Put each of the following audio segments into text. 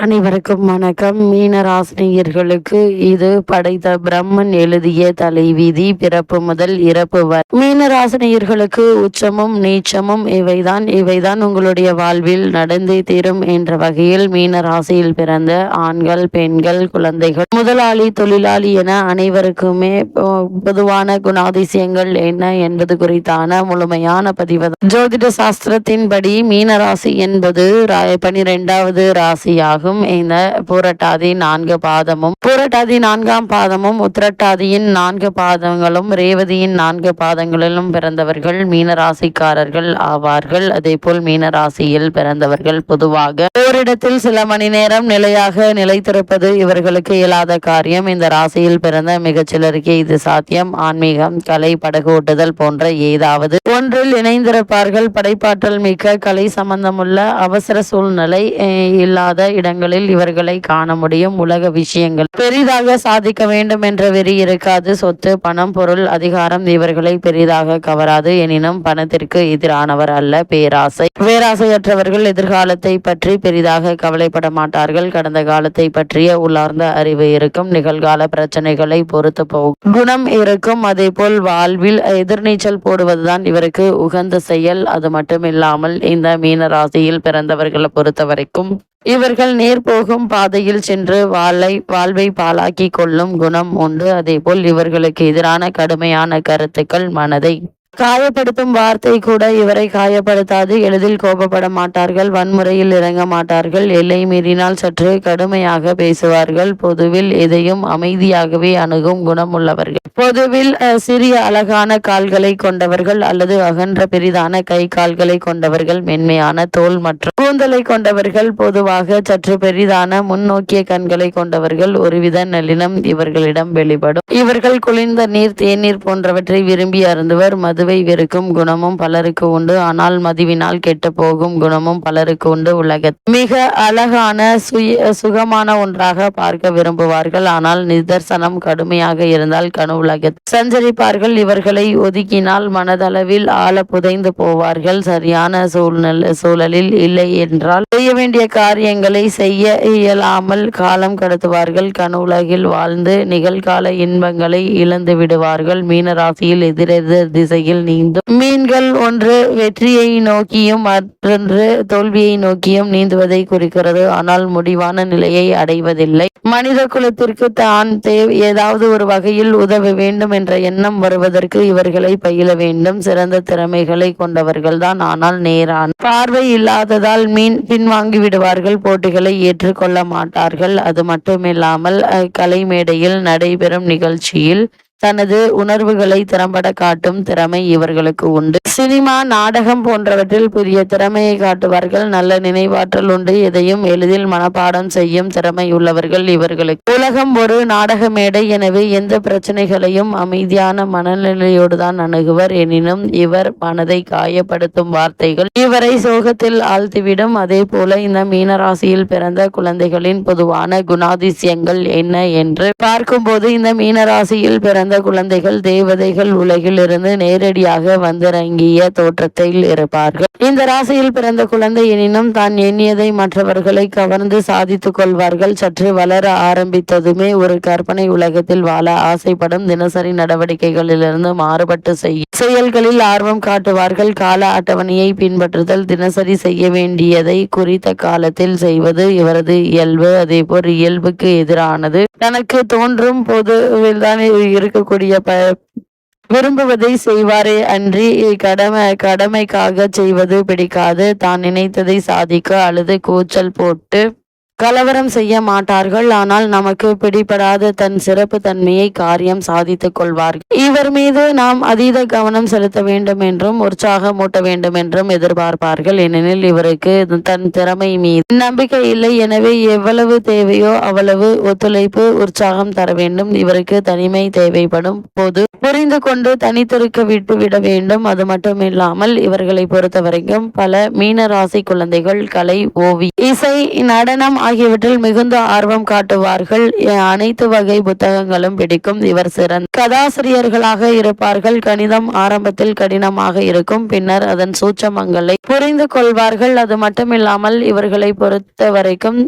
அனைவருக்கும் வணக்கம். மீனராசினியர்களுக்கு இது படைத்த பிரம்மன் எழுதிய தலைவிதி. பிறப்பு முதல் இறப்பு வரை மீனராசினியர்களுக்கு உச்சமும் நீச்சமும் இவைதான் உங்களுடைய வாழ்வில் நடந்தே தீரும் என்ற வகையில் மீனராசியில் பிறந்த ஆண்கள், பெண்கள், குழந்தைகள், முதலாளி, தொழிலாளி என அனைவருக்குமே பொதுவான குணாதிசயங்கள் என்ன என்பது குறித்தான முழுமையான பதிவு. ஜோதிட சாஸ்திரத்தின்படி மீனராசி என்பது 12வது ராசியாகும். இந்த பூரட்டாதி 4 பாதமும், பூரட்டாதி 4ஆம் பாதமும், உத்திரட்டாதியின் 4 பாதங்களும், ரேவதியின் 4 பாதங்களிலும் பிறந்தவர்கள் மீனராசிக்காரர்கள் ஆவார்கள். அதே போல் மீனராசியில் பிறந்தவர்கள் பொதுவாக ஓரிடத்தில் சில மணி நேரம் நிலையாக நிலைத்திருப்பது இவர்களுக்கு இயலாத காரியம். இந்த ராசியில் பிறந்த மிகச்சிலருக்கு இது சாத்தியம். ஆன்மீகம், கலை, படகு ஓட்டுதல் போன்ற ஏதாவது ஒன்றில் இணைந்திருப்பார்கள். படைப்பாற்றல் மிக்க, கலை சம்பந்தமுள்ள, அவசர சூழ்நிலை இல்லாத இடங்களில் இவர்களை காண முடியும். உலக விஷயங்கள் பெரிதாக சாதிக்க வேண்டும் என்ற வெறி இருக்காது. சொத்து, பணம், பொருள், அதிகாரம் இவர்களை பெரிதாக கவராது. எனினும் பணத்திற்கு எதிரானவர் அல்ல பேராசையற்றவர்கள். எதிர்காலத்தை பற்றி பெரிதாக கவலைப்பட மாட்டார்கள். கடந்த காலத்தை பற்றிய உள்ளார்ந்த அறிவு இருக்கும். நிகழ்கால பிரச்சனைகளை பொறுத்து போகும் குணம் இருக்கும். அதே போல் வாழ்வில் எதிர்நீச்சல் போடுவதுதான் இவருக்கு உகந்த செயல். அது மட்டுமில்லாமல் இந்த மீன ராசியில் பிறந்தவர்களை பொறுத்தவரைக்கும் இவர்கள் நேர் போகும் பாதையில் சென்று வாழ்வை பாழாக்கி கொள்ளும் குணம் உண்டு. அதே போல் இவர்களுக்கு எதிரான கடுமையான கருத்துக்கள் மனதை காயப்படுத்தும் வார்த்தை கூட இவரை காயப்படுத்தாது. எளிதில் கோபப்பட மாட்டார்கள். வன்முறையில் இறங்க மாட்டார்கள். எல்லை மீறினால் சற்று கடுமையாக பேசுவார்கள். பொதுவில் எதையும் அமைதியாகவே அணுகும் குணம் உள்ளவர்கள். பொதுவில் சிறிய அழகான கால்களை கொண்டவர்கள் அல்லது அகன்ற பெரிதான கை கால்களை கொண்டவர்கள். மென்மையான தோல் மற்றும் கூந்தலை கொண்டவர்கள். பொதுவாக சற்று பெரிதான முன்னோக்கிய கண்களை கொண்டவர்கள். ஒருவித நல்லினம் இவர்களிடம் வெளிப்படும். இவர்கள் குளிர்ந்த நீர், தேநீர் போன்றவற்றை விரும்பி அருந்துவர். மதுவை வெறுக்கும் குணமும் பலருக்கு உண்டு. ஆனால் மதுவினால் கெட்டு போகும் குணமும் பலருக்கு உண்டு. மிக அழகான சுகமான ஒன்றாக பார்க்க விரும்புவார்கள். ஆனால் நிதர்சனம் கடுமையாக இருந்தால் கனவு சஞ்சரிப்பார்கள். இவர்களை ஒதுக்கினால் மனதளவில் ஆழ புதைந்து போவார்கள். சரியான சூழலில் இல்லை என்றால் செய்ய வேண்டிய காரியங்களை செய்ய இயலாமல் காலம் கடத்துவார்கள். கனவுலகில் வாழ்ந்து நிகழ்கால இன்பங்களை இழந்து விடுவார்கள். மீனராசியில் எதிரெதிர் திசையில் நீந்தும் மீன்கள் ஒன்று வெற்றியை நோக்கியும் மற்றொன்று தோல்வியை நோக்கியும் நீந்துவதை குறிக்கிறது. ஆனால் முடிவான நிலையை அடைவதில்லை. மனித குலத்திற்கு தான் ஏதாவது ஒரு வகையில் உதவ வேண்டும் என்ற எண்ணம் வருவதற்கு இவர்களை பயில வேண்டும். சிறந்த திறமைகளை கொண்டவர்கள்தான். ஆனால் நேரான பார்வை இல்லாததால் பின்வாங்கி விடுவார்கள். போட்டிகளை ஏற்றுக்கொள்ள மாட்டார்கள். அது மட்டுமில்லாமல் கலை மேடையில் நடைபெறும் நிகழ்ச்சியில் தனது உணர்வுகளை திறம்பட காட்டும் திறமை இவர்களுக்கு உண்டு. சினிமா, நாடகம் போன்றவற்றில் புதிய திறமையை காட்டுவார்கள். நல்ல நினைவாற்றல் உண்டு. எதையும் எளிதில் மனப்பாடம் செய்யும் திறமை உள்ளவர்கள் இவர்களுக்கு. உலகம் ஒரு நாடக மேடை. எனவே எந்த பிரச்சனைகளையும் அமைதியான மனநிலையோடு தான் அணுகுவர். எனினும் இவர் மனதை காயப்படுத்தும் வார்த்தைகள் இவரை சோகத்தில் ஆழ்த்திவிடும். அதே போல இந்த மீனராசியில் பிறந்த குழந்தைகளின் பொதுவான குணாதிசயங்கள் என்ன என்று பார்க்கும்போது இந்த மீனராசியில் பிறந்த குழந்தைகள் தேவதைகள் உலகில் இருந்து நேரடியாக வந்திறங்கிய தோற்றத்தில் இருப்பார்கள். இந்த ராசியில் பிறந்த குழந்தை எனினும் தான் எண்ணியதை மற்றவர்களை கவர்ந்து சாதித்துக் கொள்வார்கள். சற்று வளர ஆரம்பித்ததுமே ஒரு கற்பனை உலகத்தில் வாழ ஆசைப்படும். தினசரி நடவடிக்கைகளிலிருந்து மாறுபட்டு செயல்களில் ஆர்வம் காட்டுவார்கள். கால அட்டவணையை பின்பற்றுதல், தினசரி செய்ய வேண்டியதை குறித்த காலத்தில் செய்வது இவரது இயல்பு. அதே போல் இயல்புக்கு எதிரானது தனக்கு தோன்றும் பொதுவில்தான் இருக்கக்கூடிய விரும்புவதை செய்வாரே அன்றி கடமைக்காக செய்வது பிடிக்காது. தான் நினைத்ததை சாதிக்க அல்லது கூச்சல் போட்டு கலவரம் செய்ய மாட்டார்கள். ஆனால் நமக்கு பிடிபடாத தன் சிறப்பு தன்மையை காரியம் சாதித்துக் கொள்வார்கள். இவர் மீது நாம் அதீத கவனம் செலுத்த வேண்டும் என்றும் உற்சாகமூட்ட வேண்டும் என்றும் எதிர்பார்ப்பார்கள். ஏனெனில் இவருக்கு தன் திறமை மீது நம்பிக்கை இல்லை. எனவே எவ்வளவு தேவையோ அவ்வளவு ஒத்துழைப்பு, உற்சாகம் தர வேண்டும். இவருக்கு தனிமை தேவைப்படும் போது புரிந்து கொண்டு தனித்திருக்க விட வேண்டும். அது மட்டுமில்லாமல் இவர்களை பொறுத்தவரைக்கும் பல மீனராசி குழந்தைகள் கலை, ஓவியம், இசை, நடனம் ஆகியவற்றில் மிகுந்த ஆர்வம் காட்டுவார்கள். அனைத்து வகை புத்தகங்களும் பிடிக்கும். இவர் சிறந்த கதாசிரியர்களாக இருப்பார்கள். கணிதம் ஆரம்பத்தில் கடினமாக இருக்கும். பின்னர் அதன் சூட்சமங்களை புரிந்து கொள்வார்கள். அது மட்டுமில்லாமல் இவர்களை பொறுத்த வரைக்கும்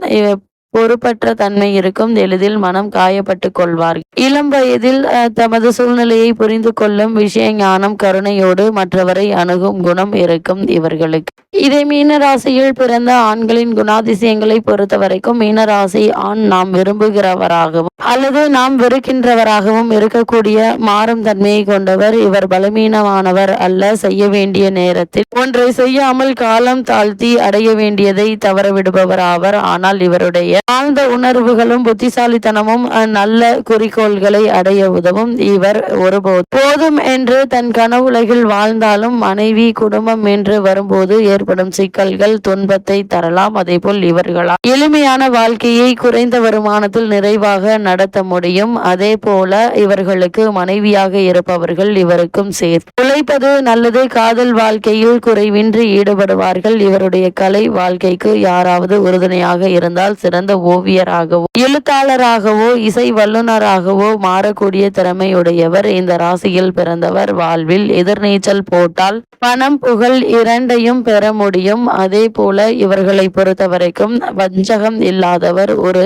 பொறுப்பற்ற தன்மை இருக்கும். எளிதில் மனம் காயப்பட்டு கொள்வார்கள். இளம் வயதில் தமது சூழ்நிலையை புரிந்து கொள்ளும் விஷய ஞானம், கருணையோடு மற்றவரை அணுகும் குணம் இருக்கும் இவர்களுக்கு. இதே மீனராசியில் பிறந்த ஆண்களின் குணாதிசயங்களை பொறுத்த வரைக்கும் மீனராசி ஆண் நாம் விரும்புகிறவராகவும் அல்லது நாம் வெறுக்கின்றவராகவும் இருக்கக்கூடிய மாறும் தன்மையை கொண்டவர். இவர் பலவீனமானவர் அல்ல. செய்ய வேண்டிய நேரத்தில் ஒன்றை செய்யாமல் காலம் தாழ்த்தி அடைய வேண்டியதை தவறவிடுபவர் ஆவர். ஆனால் இவருடைய ஆழ்ந்த உணர்வுகளும் புத்திசாலித்தனமும் நல்ல குறிக்கோள்களை அடைய உதவும். இவர் ஒருபோது போதும் என்று தன் கனவுலகில் வாழ்ந்தாலும் மனைவி குடும்பம் என்று வரும்போது ஏற்படும் சிக்கல்கள் துன்பத்தை தரலாம். அதேபோல் இவர்களால் எளிமையான வாழ்க்கையை குறைந்த வருமானத்தில் நிறைவாக நடத்த முடியும். அதே போல இவர்களுக்கு மனைவியாக இருப்பவர்கள் இவருக்கும் சேர்த்து உழைப்பது நல்லது. காதல் வாழ்க்கையில் குறைவின்றி ஈடுபடுவார்கள். இவருடைய கலை வாழ்க்கைக்கு யாராவது உறுதுணையாக இருந்தால் சிறந்த ஓவியராகவோ எழுத்தாளராகவோ இசை வல்லுநராகவோ மாறக்கூடிய திறமையுடையவர். இந்த ராசியில் பிறந்தவர் வாழ்வில் எதிர்நீச்சல் போட்டால் பணம் புகழ் இரண்டையும் பெற முடியும். அதே போல இவர்களை பொறுத்தவரைக்கும் வஞ்சகம் இல்லாதவர், ஒரு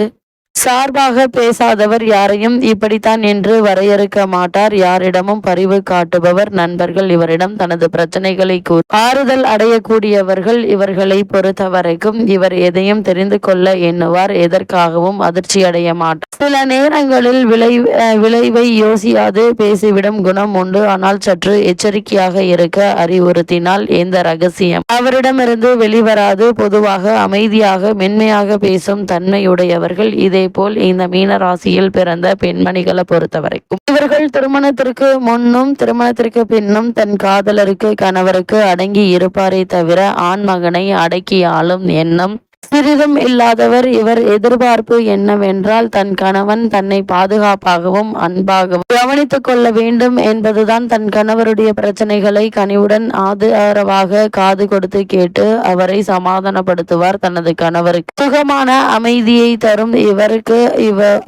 சார்பாக பேசாதவர், யாரையும் இப்படித்தான் என்று வரையறுக்க மாட்டார். யாரிடமும் பரிவு காட்டுபவர். நண்பர்கள் இவரிடம் தனது பிரச்சனைகளை ஆறுதல் அடையக்கூடியவர்கள். இவர்களை பொறுத்தவரைக்கும் இவர் எதையும் தெரிந்து கொள்ள எண்ணுவார். எதற்காகவும் அதிர்ச்சி அடைய மாட்டார். சில நேரங்களில் விளைவை யோசியாது பேசிவிடும் குணம் உண்டு. ஆனால் சற்று எச்சரிக்கையாக இருக்க அறிவுறுத்தினால் எந்த ரகசியம் அவரிடமிருந்து வெளிவராது. பொதுவாக அமைதியாக மென்மையாக பேசும் தன்மையுடையவர்கள். இதே போல் இந்த மீன ராசியில் பிறந்த பெண்மணிகளை பொறுத்தவரைக்கும் இவர்கள் திருமணத்திற்கு முன்னும் திருமணத்திற்கு பின்னும் தன் காதலருக்கு கணவருக்கு அடங்கி இருப்பாரே தவிர ஆண் மகனை அடக்கி ஆளும் எண்ணம் சிறிதும் இல்லாதவர். இவர் எதிர்பார்ப்பு என்னவென்றால் தன் கணவன் தன்னை பாதுகாப்பாகவும் அன்பாகவும் கவனித்துக் கொள்ள வேண்டும் என்பதுதான். தன் கணவருடைய பிரச்சனைகளை கனிவுடன் ஆதரவாக காது கொடுத்து கேட்டு அவரை சமாதானப்படுத்துவார். தனது கணவருக்கு சுகமான அமைதியை தரும்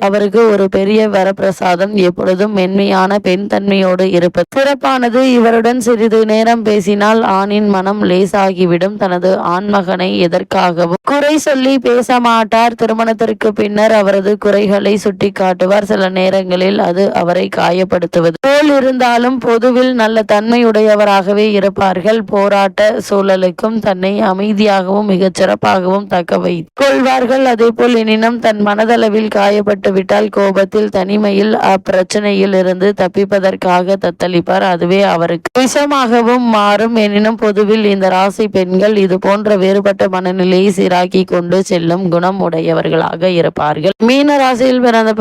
அவருக்கு ஒரு பெரிய வரப்பிரசாதம். எப்பொழுதும் மென்மையான பெண் தன்மையோடு இருப்பது சிறப்பானது. இவருடன் சிறிது நேரம் பேசினால் ஆணின் மனம் லேசாகிவிடும். தனது ஆண்மகனை எதற்காகவும் குறை சொல்லி பேச மாட்டார். திருமணத்திற்கு பின்னர் அவரது குறைகளை சுட்டி காட்டுவார். சில நேரங்களில் அது அவரை காயப்படுத்துவது போல் இருந்தாலும் பொதுவில் நல்ல தன்மையுடையவராகவே இருப்பார்கள். போராட்ட சூழலுக்கும் தன்னை அமைதியாகவும் மிகச் சிறப்பாகவும் தக்க வைத்துக் கொள்வார்கள். அதே போல் எனினும் தன் மனதளவில் காயப்பட்டு விட்டால் கோபத்தில் தனிமையில் அப்பிரச்சனையில் இருந்து தப்பிப்பதற்காக தத்தளிப்பார். அதுவே அவருக்கு விஷமாகவும் மாறும். எனினும் பொதுவில் இந்த ராசி பெண்கள் இது போன்ற வேறுபட்ட மனநிலையை சீராக்கி கொண்டு செல்லும் குணம் உடையவர்களாக இருப்பார்கள். மீன ராசியில் பிறந்த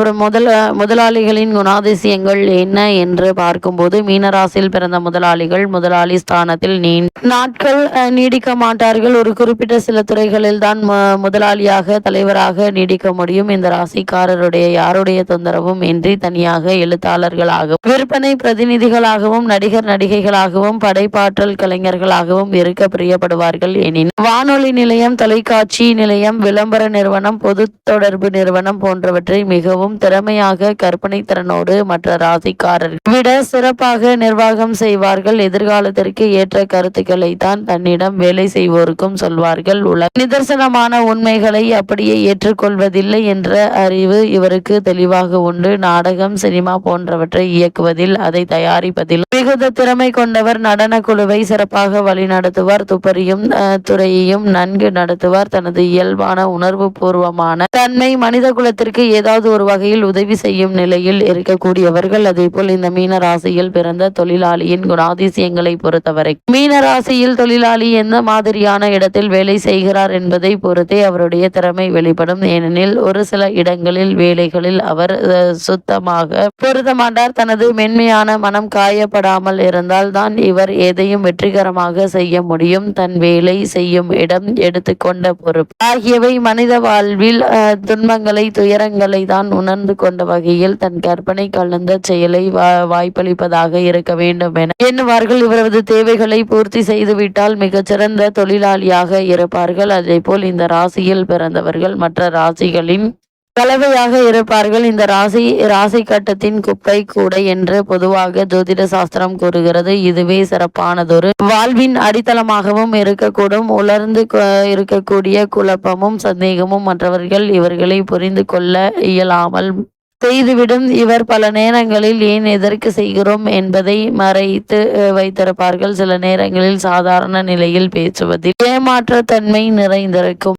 முதலாளிகளின் குணாதிசயங்கள் என்ன என்று பார்க்கும்போது மீனராசியில் பிறந்த முதலாளிகள் முதலாளி ஸ்தானத்தில் நாட்கள் நீடிக்க மாட்டார்கள். ஒரு குறிப்பிட்ட சில துறைகளில் தான் முதலாளியாக தலைவராக நீடிக்க முடியும். இந்த ராசிக்காரருடைய யாருடைய தொந்தரவும் இன்றி தனியாக எழுத்தாளர்களாகவும் விற்பனை பிரதிநிதிகளாகவும் நடிகர் நடிகைகளாகவும் படைப்பாற்றல் கலைஞர்களாகவும் இருக்க பிரியப்படுவார்கள். எனினும் வானொலி நிலையம், தொலைக்காட்சி நிலையம், விளம்பர நிறுவனம், பொது தொடர்பு நிறுவனம் போன்றவற்றை மிகவும் திறமையாக கற்பனை திறனோடு மற்ற ராசிக்காரர்கள் விட சிறப்பாக நிர்வாகம் செய்வார்கள். எதிர்காலத்திற்கு ஏற்ற கருத்துக்களை தான் தன்னிடம் வேலை செய்வோருக்கும் சொல்வார்கள். உலக நிதர்சனமான உண்மைகளை அப்படியே ஏற்றுக்கொள்வதில்லை என்ற அறிவு இவருக்கு தெளிவாக உண்டு. நாடகம், சினிமா போன்றவற்றை இயக்குவதில் அதை தயாரிப்பதில் மிகுந்த திறமை கொண்டவர். நடன குழுவை சிறப்பாக வழிநடத்துவார். துப்பறியும் துறையையும் நன்கு நடத்துவார். தனது இயல்பான உணர்வு பூர்வமான தன்மை மனித குலத்திற்கு ஏதாவது ஒரு வகையில் உதவி செய்யும் நிலையில் இருக்கக்கூடியவர்கள். அதே போல் இந்த மீன ராசியில் பிறந்த தொழிலாளியின் குணாதிசயங்களை பொறுத்தவரை மீன ராசியில் தொழிலாளி எந்த மாதிரியான இடத்தில் வேலை செய்கிறார் என்பதை பொறுத்தே அவருடைய திறமை வெளிப்படும். ஏனெனில் ஒரு சில இடங்களில் வேலைகளில் அவர் சுத்தமாக பொருத்த மாட்டார். தனது மென்மையான மனம் காயப்படாமல் இருந்தால் தான் இவர் எதையும் வெற்றிகரமாக செய்ய முடியும். தன் வேலை செய்யும் இடம், எடுத்துக்கொண்ட பொறுப்பு ஆகியவை மனித வாழ்வில் துன்பங்களை துயரங்களை தான் உணர்ந்து கொண்ட வகையில் தன் கற்பனை கலந்த செயலை வாய்ப்பளிப்பதாக இருக்க வேண்டும் என எண்ணுவார்கள். இவரது தேவைகளை பூர்த்தி செய்துவிட்டால் மிகச்சிறந்த தொழிலாளியாக இருப்பார்கள். அதே போல் இந்த ராசியில் பிறந்தவர்கள் மற்ற ராசிகளின் கலவையாக இருப்பார்கள். இந்த ராசி கட்டத்தின் குப்பை கூடை என்று பொதுவாக ஜோதிட சாஸ்திரம் கூறுகிறது. இதுவே சிறப்பானதொரு வாழ்வின் அடித்தளமாகவும் இருக்கக்கூடும். உலர்ந்து இருக்கக்கூடிய குழப்பமும் சந்தேகமும் மற்றவர்கள் இவர்களை புரிந்து கொள்ள இயலாமல் செய்துவிடும். இவர் பல நேரங்களில் ஏன் எதற்கு செய்கிறோம் என்பதை மறைத்து வைத்திருப்பார்கள். சில நேரங்களில் சாதாரண நிலையில் பேசுவதில் ஏமாற்றத்தன்மை நிறைந்திருக்கும்.